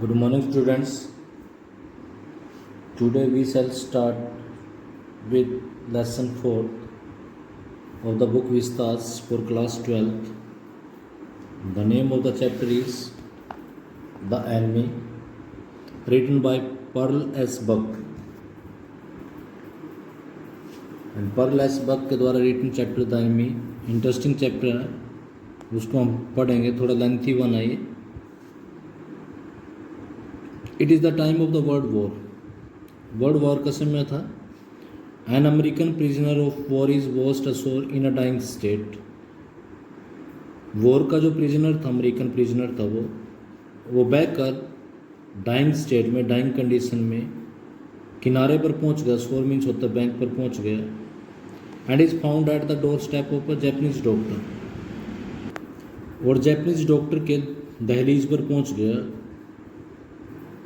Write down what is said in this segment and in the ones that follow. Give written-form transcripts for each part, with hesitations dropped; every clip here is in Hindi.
Good morning, students. Today we shall start with lesson 4 of the book Vistas for class 12th. The name of the chapter is The Enemy, written by Pearl S. Buck. And Pearl S. Buck के द्वारा written chapter The Enemy interesting chapter है, उसको हम पढ़ेंगे, थोड़ा लेंथी वन है ये. It is the time of the world war का समय था. An American prisoner of war is washed ashore in a dying state. War का जो प्रिजनर था, अमेरिकन प्रिजनर था, वो बहकर डाइंग स्टेट में, डाइंग कंडीशन में किनारे पर पहुंच गया. शोर मीन्स होता है बैंक पर पहुंच गया. And is found at the door step of a Japanese doctor. और जैपनीज डॉक्टर के दहलीज पर पहुंच गया.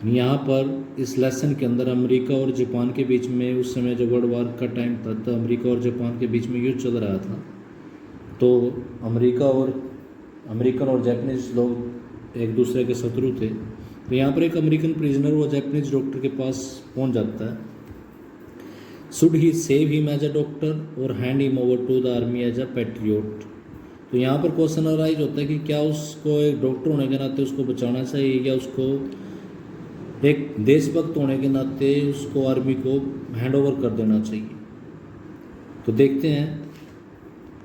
यहाँ पर इस लेसन के अंदर अमेरिका और जापान के बीच में, उस समय जो वर्ल्ड वॉर का टाइम था, तो अमेरिका और जापान के बीच में युद्ध चल रहा था. तो अमेरिकन और जापानीज लोग एक दूसरे के शत्रु थे. तो यहाँ पर एक अमेरिकन प्रिजनर वो जापानीज डॉक्टर के पास पहुँच जाता है. Should he save him as a doctor और hand him over to the army as a patriot. तो यहाँ पर क्वेश्चन अराइज होता है कि क्या उसको एक डॉक्टर होने के नाते उसको बचाना चाहिए, या उसको एक देशभक्त होने के नाते उसको आर्मी को हैंड ओवर कर देना चाहिए. तो देखते हैं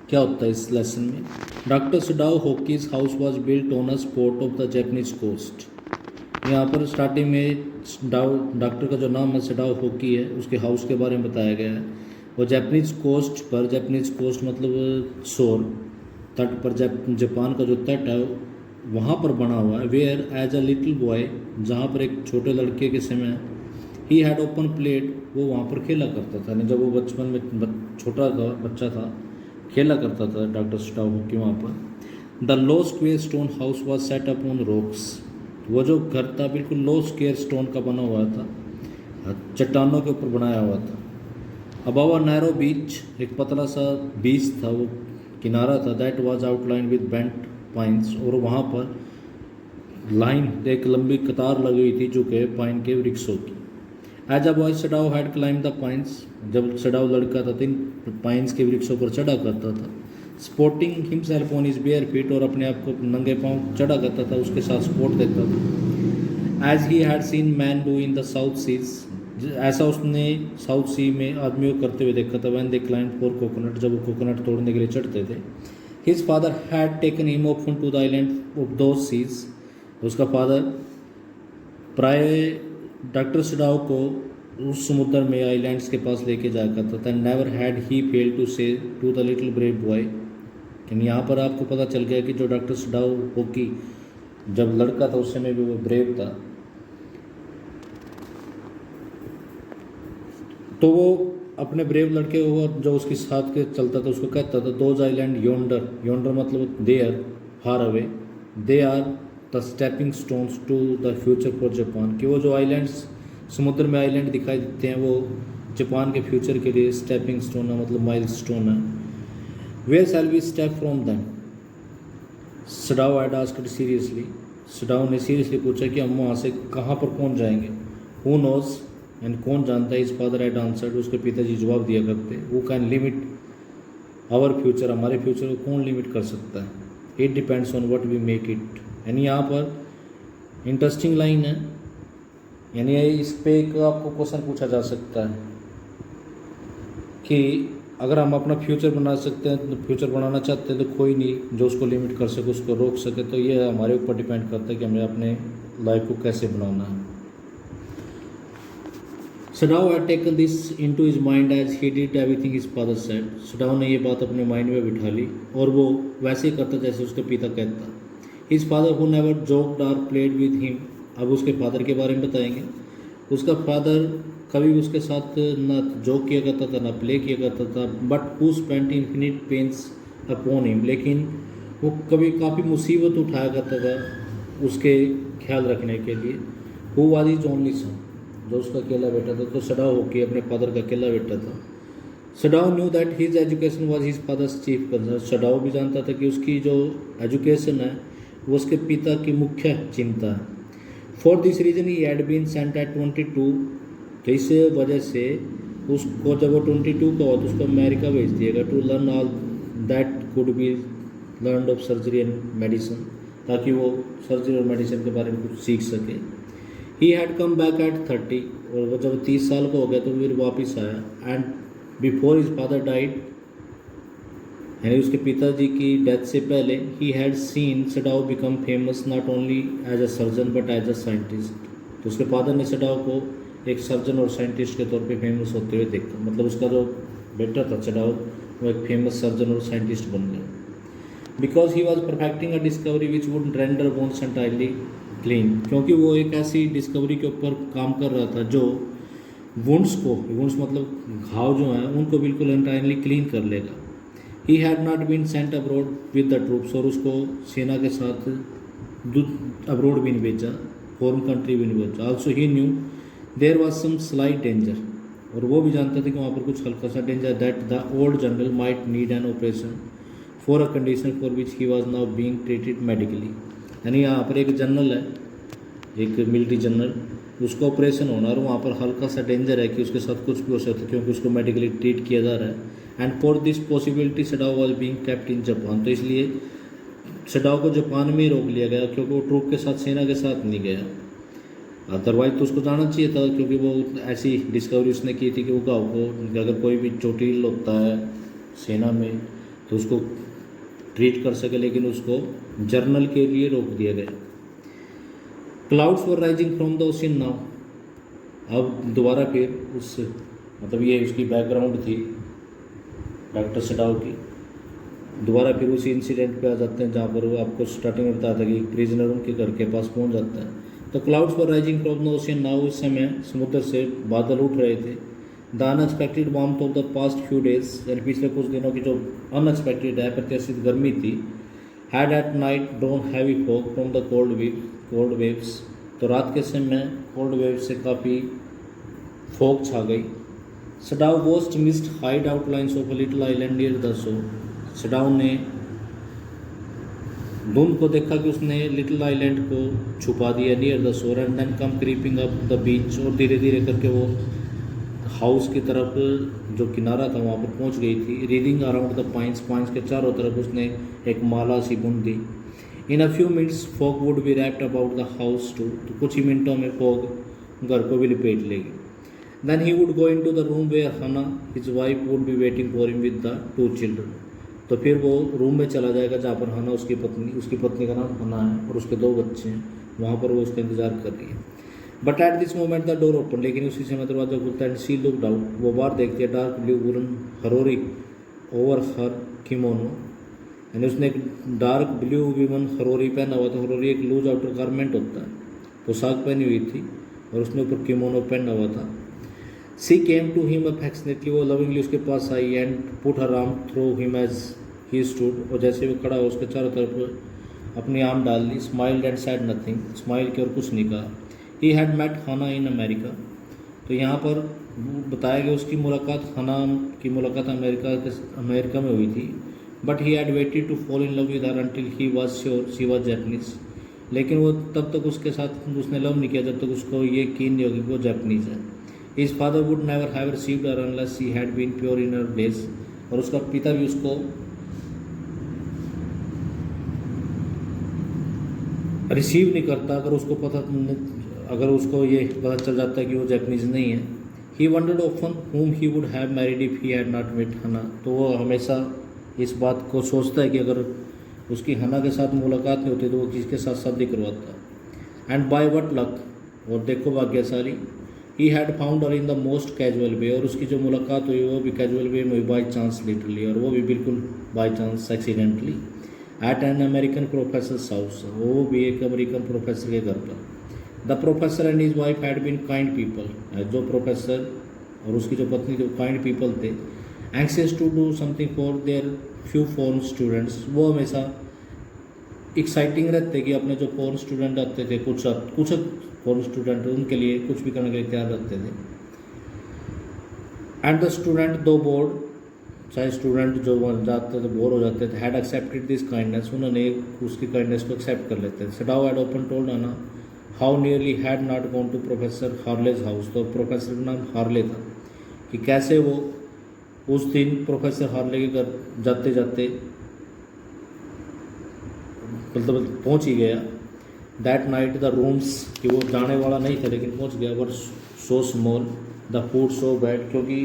क्या होता है इस लेसन में. Doctor Sadao Hoki's house was built on a spot of the Japanese coast. यहाँ पर स्टार्टिंग में डॉक्टर का जो नाम है सडाओ होकी है, उसके हाउस के बारे में बताया गया है. वो जापानीज कोस्ट पर, जापानीज कोस्ट मतलब शोर, तट पर, जापान का जो तट है वहाँ पर बना हुआ है. Where as a little boy, जहाँ पर एक छोटे लड़के के समय ही हैड ओपन प्लेट, वो वहाँ पर खेला करता था. जब वो बचपन में छोटा था, बच्चा था, खेला करता था डॉक्टर स्टाउ की वहाँ पर. The low square stone house was set up on rocks. वो जो घर था बिल्कुल लो स्क्वेयर स्टोन का बना हुआ था, चट्टानों के ऊपर बनाया हुआ था. अबव अ नैरो बीच, एक पतला सा बीच था, वो किनारा था. That was outline with bent pines, और वहाँ पर लाइन, एक लंबी कतार लगी हुई थी जो कि पाइन के वृक्षों की. As a boy Sadao had climbed the pines. जब सडाओ लड़का था तो इन पाइन्स के वृक्षों पर चढ़ा करता था. Sporting himself on his bare feet, और अपने आप को नंगे पाँव चढ़ा करता था, उसके साथ स्पोर्ट देता था. As he had seen men do in the South Seas, ऐसा उसने साउथ सी में आदमियों करते हुए देखा था. When they climb for coconut, जब वो कोकोनट तोड़ने के लिए चढ़ते थे. His father had taken him often to the island of those seas. उसका फादर प्राय डॉक्टर सडाओ को उस समुद्र में, आइलैंड्स के पास लेके जाया करता था. Never had he failed to say to the little brave boy. यानी यहाँ पर आपको पता चल गया कि जो डॉक्टर सडाओ होकी जब लड़का था उस समय भी वो ब्रेव था. तो वो अपने ब्रेव लड़के को जो उसके साथ के चलता था उसको कहता था, दोज आइलैंड योंडर, योंडर मतलब there, far away, they are the stepping stones to the future for Japan. कि वो जो आइलैंड्स, समुद्र में आइलैंड दिखाई देते हैं, वो जापान के फ्यूचर के लिए स्टेपिंग स्टोन है, मतलब माइल स्टोन है. Where shall we step from them, Sadao had asked seriously. Sadao ने सीरियसली पूछा कि हम वहाँ से कहाँ पर पहुँच जाएंगे. हु नोज, एंड कौन जानता है. इस फादर हैड आंसर्ड, उसके पिताजी जवाब दिया करते. Who can limit our future, हमारे फ्यूचर को कौन लिमिट कर सकता है. It depends on what we make it. यानी यहाँ पर इंटरेस्टिंग लाइन है. यानी इस पे एक आपको क्वेश्चन पूछा जा सकता है कि अगर हम अपना फ्यूचर बना सकते हैं, तो फ्यूचर बनाना चाहते हैं, तो कोई नहीं जो उसको लिमिट कर सके, उसको रोक सके. तो ये हमारे ऊपर डिपेंड करता है कि हमें अपने लाइफ को कैसे बनाना है. Sadao had taken this into his mind as he did everything his father said. Sadao ने ये बात अपने माइंड में बिठा ली और वो वैसे ही करता जैसे उसके पिता कहता. His father who never joked or played with him. अब उसके फादर के बारे में बताएंगे. उसका फादर कभी उसके साथ ना जोक किया करता था, ना प्ले किया करता था. But who spent infinite pains upon him. लेकिन वो कभी काफ़ी मुसीबत उठाया करता था उसके ख्याल रखने के लिए. Who was his only son, जो उसका अकेला बेटा था. तो सडाओ होके अपने फादर का अकेला बेटा था. Sadao knew that his education was his father's chief concern. Sadao भी जानता था कि उसकी जो एजुकेशन है वो उसके पिता की मुख्य चिंता है. For this reason he had been sent at 22, तो इस वजह से उसको जब वो 22 का हुआ तो उसको अमेरिका भेज दिएगा to learn all that could be learn of surgery and medicine, ताकि वो सर्जरी और मेडिसिन के बारे में कुछ सीख सके। He had come back at 30, और वो जब 30 साल का हो गया तो फिर वापस आया। And before his father died, यानी उसके पिताजी की डेथ से पहले, he had seen Sadao become famous not only as a surgeon but as a scientist. तो उसके फादर ने सडाओ को एक सर्जन और साइंटिस्ट के तौर पे फेमस होते हुए देखा, मतलब उसका जो बेटा था सडाओ वो एक फेमस सर्जन और साइंटिस्ट बन गया। Because he was perfecting a discovery which would render bones entirely clean, क्योंकि वो एक ऐसी डिस्कवरी के ऊपर काम कर रहा था जो वुंड्स मतलब घाव जो हैं उनको बिल्कुल एंटायरली क्लीन कर लेगा। He had not been sent abroad with the troops, और उसको सेना के साथ अब्रॉड भी नहीं भेजा, फॉरेन कंट्री भी नहीं भेजा। Also he knew there was some slight danger, और वो भी जानता था कि वहाँ पर कुछ हल्का सा danger, that the old general might need an operation for a condition for which he was now being treated medically. यानी यहाँ पर एक जनरल है, एक मिलिट्री जनरल, उसको ऑपरेशन होना और वहाँ पर हल्का सा डेंजर है कि उसके साथ कुछ भी हो सकता है, क्योंकि उसको मेडिकली ट्रीट किया जा रहा है। And for this possibility Sadao was being kept in Japan, तो इसलिए सडाओ को जापान में ही रोक लिया गया, क्योंकि वो ट्रूप के साथ सेना के साथ नहीं गया। अदरवाइज तो उसको जाना चाहिए था, क्योंकि वो ऐसी डिस्कवरी उसने की थी कि वो गाँव को अगर कोई भी चोटिल होता है सेना में तो उसको ट्रीट कर सके, लेकिन उसको जर्नल के लिए रोक दिया गया। Clouds were rising from the ocean now, अब दोबारा फिर उस मतलब ये उसकी बैकग्राउंड थी डॉक्टर सडाओ की। दोबारा फिर उसी इंसिडेंट पे आ जाते हैं जहाँ पर वो आपको स्टार्टिंग में बताया था कि प्रिजनर उनके घर के पास पहुँच जाता है। तो clouds were rising from the ocean now, इस समय समुद्र से बादल उठ रहे थे। The unexpected warmth of the past few days, यानी पिछले कुछ दिनों की जो अनएक्सपेक्टेड है अप्रत्याशित गर्मी थी, had at night drone heavy fog from the cold waves, तो रात के समय कोल्ड वेव से काफ़ी फॉग छा गई। Sadao watched mist hide outlines of a little island near the shore, Sadao ने धुंध को देखा कि उसने लिटिल आइलैंड को छुपा दिया near the shore, and then come creeping up the beach, और धीरे धीरे करके वो हाउस की तरफ जो किनारा था वहाँ पर पहुँच गई थी। रीडिंग अराउंड द पाइंस के चारों तरफ उसने एक माला सी बुन दी। In a few minutes fog would be wrapped about the house too, तो कुछ ही मिनटों में फॉग घर को भी लपेट लेगी। Then he would go in to the room where Hana his wife would be waiting for him with the 2 children, तो फिर वो रूम में चला जाएगा जहाँ पर हना उसकी पत्नी का नाम हना है और उसके 2 बच्चे हैं, वहाँ पर वो उसका इंतजार कर रही है। But at this moment the door open, लेकिन उसी समय दरवाजा खुलता है। एंड शी लुक्ड आउट, वो बाहर देखती है। Dark blue woollen haori over her kimono, यानी उसने एक डार्क ब्लू विमन हरोरी पहना हुआ था। हरोरी एक लूज आउटर गारमेंट होता है, पोशाक पहनी हुई थी और उसने ऊपर किमोनो पहना हुआ था। She came to him affectionately, वो लविंगली उसके पास आई and put her arm through him as he stood, और जैसे वो खड़ा हो उसके चारों तरफ अपनी आर्म डाल ली। Smiled and said nothing, smile की और कुछ नहीं कहा। ही हैड मेट हना इन अमेरिका, तो यहाँ पर बताया गया उसकी मुलाकात हना की मुलाकात अमेरिका में हुई थी। But he had waited to fall in love with her until he was sure she was Japanese, लेकिन वो तब तक उसके साथ उसने लव नहीं किया जब तक उसको ये यकीन नहीं होगी कि वो जैपनीज है। His father would never have received her unless she had been pure in her days, और उसका पिता भी उसको रिसीव नहीं करता अगर उसको ये पता चल जाता है कि वो जैपनीज नहीं है। He wondered often whom he would have married if he had not met हना, तो वो हमेशा इस बात को सोचता है कि अगर उसकी हना के साथ मुलाकात नहीं होती तो वो किसके साथ शादी करवाता। एंड बाय वट लक, और देखो भाग्यशाली, he had found her in the most casual way, और उसकी जो मुलाकात हुई वो भी कैजुअल वे में हुई, बाई चांस लिटरली, और वो भी बिल्कुल by chance accidentally. At an American professors house, वो भी एक अमेरिकन प्रोफेसर के घर पर। The professor and his wife had been kind people, जो प्रोफेसर और उसकी जो पत्नी थे काइंड पीपल थे। Anxious to do something for their few foreign students, वो हमेशा एक्साइटिंग रहते कि अपने जो फॉरेन स्टूडेंट आते थे, कुछ फॉरेन स्टूडेंट उनके लिए कुछ भी करने के लिए तैयार रहते थे। एंड द स्टूडेंट दो बोर्ड, चाहे स्टूडेंट जो जाते थे बोर हो जाते थे, हैड एक्सेप्टेड दिस काइंडनेस, उन्होंने उसकी काइंडनेस को एक्सेप्ट कर लेते थे। Sadao had open told Hana how nearly had not gone to professor Harley's house, तो प्रोफेसर का नाम हार्ले था, कि कैसे वो उस दिन प्रोफेसर हार्ले के घर जाते जाते मतलब पहुंच ही गया। दैट नाइट द रूम्स, कि वो जाने वाला नहीं था लेकिन पहुंच गया, were so small, the food so bad, क्योंकि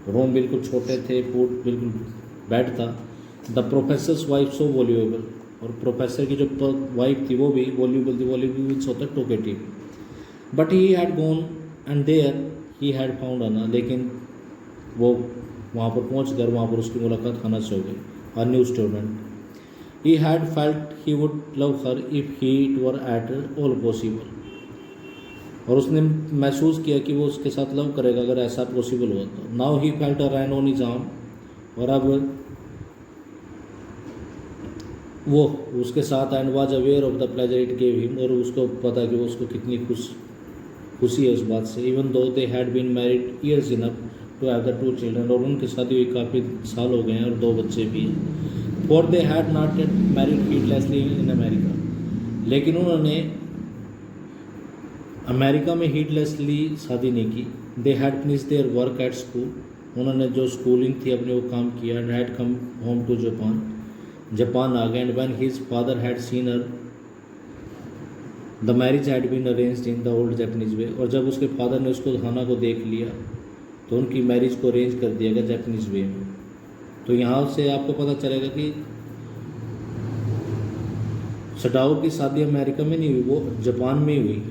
रूम बिल्कुल छोटे थे, फूड बिल्कुल बैड था। The professor's wife so voluble, और प्रोफेसर की जो वाइफ थी वो भी वॉल्यूबल थी, वॉल्यूबल मीन्स होता है talkative. But he had gone and there he had found Hana, लेकिन वो वहाँ पर पहुँच कर वहाँ पर उसकी मुलाकात खाना से हो गई, a new student. He had felt he would love her if he it were at all possible, और उसने महसूस किया कि वो उसके साथ लव करेगा अगर ऐसा पॉसिबल हुआ तो। Now he felt a ran on his arm, और अब वो उसके साथ and was aware of the pleasure it gave him, और उसको पता कि वो उसको कितनी खुशी है उस बात से। Even though they had been married years enough to have the 2 children, और उनकी शादी हुई काफ़ी साल हो गए हैं और 2 बच्चे भी हैं। For they had not yet married heedlessly in America, लेकिन उन्होंने अमेरिका में हीटलेसली शादी नहीं की। They had finish their work at school, उन्होंने जो स्कूलिंग थी अपने वो काम किया। And had come home to Japan आ गए। And when his father had seen her the marriage had been arranged in the old Japanese way, और जब उसके फादर ने उसको हाना को देख लिया तो उनकी मैरिज को अरेंज कर दिया गया जापानीज वे में। तो यहाँ से आपको पता चलेगा कि सडाओ की शादी अमेरिका में नहीं हुई, वो जापान में ही हुई।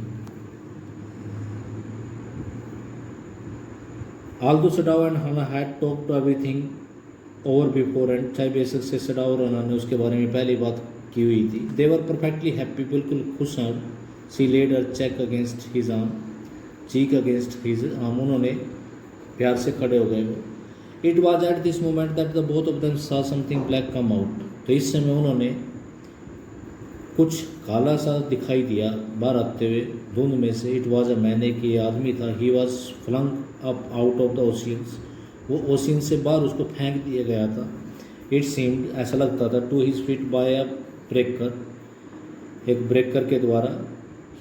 Although Sadao and Hana had talked to everything over before, and चाहे बेशक से सडाओ और हना ने उसके बारे में पहली बात की हुई थी, they were perfectly happy, बिल्कुल खुश हैं। She laid her cheek against his arm, उन्होंने प्यार से खड़े हो गए वो। It was at this moment that the both of them saw something black come out, तो इस समय उन्होंने कुछ काला सा दिखाई दिया बाहर आते हुए धुंध में से। इट वॉज अ मैन, एक ये आदमी था। He was flung up out of the oceans, वो ओशियन से बाहर उसको फेंक दिया गया था। इट सीम्ड, ऐसा लगता था, to his feet by a breaker, एक ब्रेकर के द्वारा।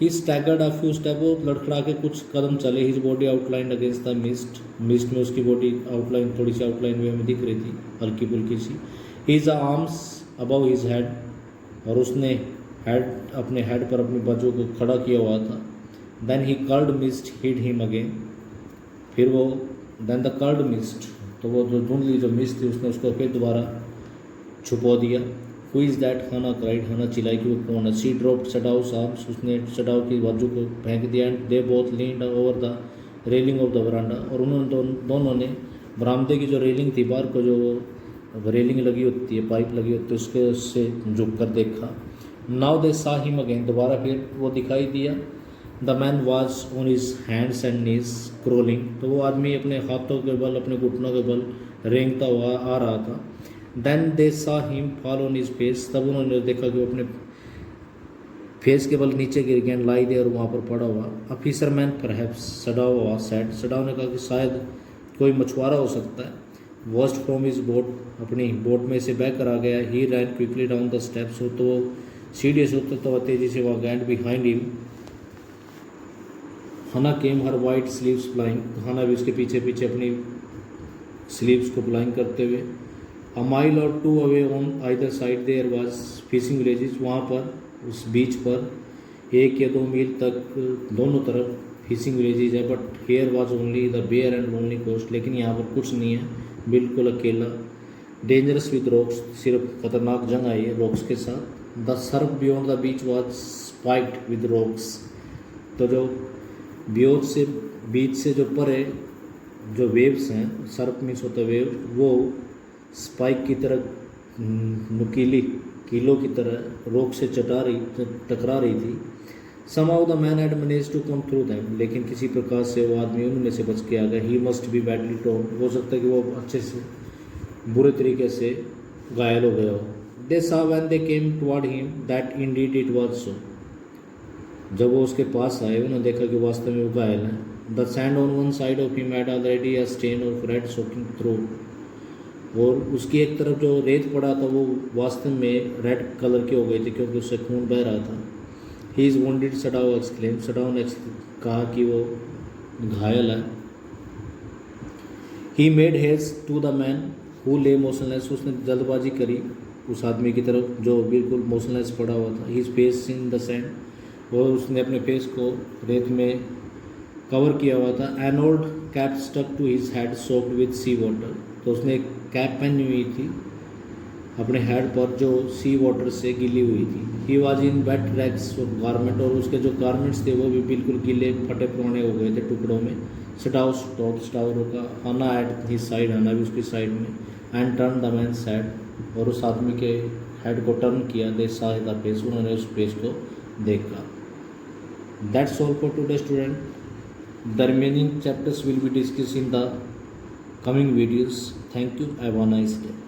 He staggered a few step, वो लड़खड़ा के कुछ कदम चले। His body outline against the mist में उसकी बॉडी आउटलाइन, थोड़ी सी आउटलाइन वे में दिख रही थी, हल्की फुल्की सी। His arms above his head, और उसने हेड अपने हेड पर अपनी बाजू को खड़ा किया हुआ था। Then he curled mist hid him again, फिर वो देन द कर्ल्ड मिस्ट, तो वो जो धुंधली जो मिस्ट थी उसने उसको फिर दोबारा छुपा दिया। हु इज़ दैट, हना क्राइड, हना चिल्लाई कि वो कौन है। सी ड्रॉप्ड सडाउस आर्म्स, उसने सडाउ की बाजू को फेंक दिया। And they both leaned over the railing of the वरांडा, और उन्होंने दोनों ने बरामदे की जो रेलिंग थी, बाहर को जो रेलिंग लगी होती है, पाइप लगी होती है, उसके उससे झुक कर देखा। Now they saw him again, दोबारा फिर वो दिखाई दिया। The man was on his hands and knees crawling, तो वो आदमी अपने हाथों के बल, अपने घुटनों के बल रेंगता हुआ आ रहा था। Then they saw him fall on his face, तब उन्होंने देखा कि वो अपने फेस के बल नीचे गिर गया। लाई दे, और वहाँ पर पड़ा हुआ। A fisherman perhaps, Sadao was said, Sadao ने कहा कि शायद कोई मछुआरा हो सकता है। वॉस्ट फ्रॉम हिज बोट, अपनी बोट में से बह कर आ गया। ही रैन क्विकली डाउन द स्टेप्स, हो तो सीढ़ी से उतरता हुआ तेजी से वहाँ गैंड बिहाइंड हिम। हना केम हर वाइट स्लीव्स फ्लाइंग, हना भी उसके पीछे पीछे अपनी स्लीव्स को फ्लाइंग करते हुए। अ माइल और 2 away on either side there was fishing villages, वहाँ पर उस बीच पर 1 या 2 मील तक दोनों तरफ फिशिंग विलेजेस है। But here was only the bare and lonely coast, लेकिन यहाँ पर कुछ नहीं है, बिल्कुल अकेला। डेंजरस विद रॉक्स, सिर्फ खतरनाक जंग आई है रॉक्स के साथ। The Surf beyond the beach was spiked with rocks, तो जो बीच से जो परे जो वेव्स हैं, सर्फ मीन्स होता है वेव, वो स्पाइक की तरह, नुकीली कीलों की तरह रॉक से टकरा रही थी। Somehow the man had managed to come through them, लेकिन किसी प्रकार से वो आदमी उनमें से बच के आ गया। He must be badly torn, हो सकता है कि वो अच्छे से बुरे तरीके से घायल हो गया हो। They saw when they came toward him that indeed it was so, जब वो उसके पास आए उन्होंने देखा कि वास्तव में वो घायल है। The sand on one side of him had already a stain of red soaking through, और उसकी एक तरफ जो रेत पड़ा था वो वास्तव में रेड कलर की हो गई थी क्योंकि उससे खून बह रहा था। He is wounded, Sadao exclaim, Sadao ने कहा कि वो घायल है। He made haste to the man who lay motionless, उसने जल्दबाजी करी उस आदमी की तरफ जो बिल्कुल मोशनलेस पड़ा हुआ था। He is face in the sand, और उसने अपने फेस को रेत में कवर किया हुआ था। An old cap stuck to his head soaked with sea water, तो उसने एक कैप पहनी हुई थी अपने हेड पर जो सी वाटर से गिली हुई थी। He was in wet rags garment, और उसके जो गारमेंट्स थे वो भी बिल्कुल गीले फटे पुराने हो गए थे टुकड़ों में। स्टाउ स्टॉप, स्टाउ रोका। हना एट हिज साइड, हना भी उसकी साइड में। And turn the man sad, और उस आदमी के हेड को टर्न किया। दे सा द फेस, उन्होंने उस फेस को देखा। That's all for today student. The remaining chapters will be discuss in the coming videos. Thank you. Have a nice day.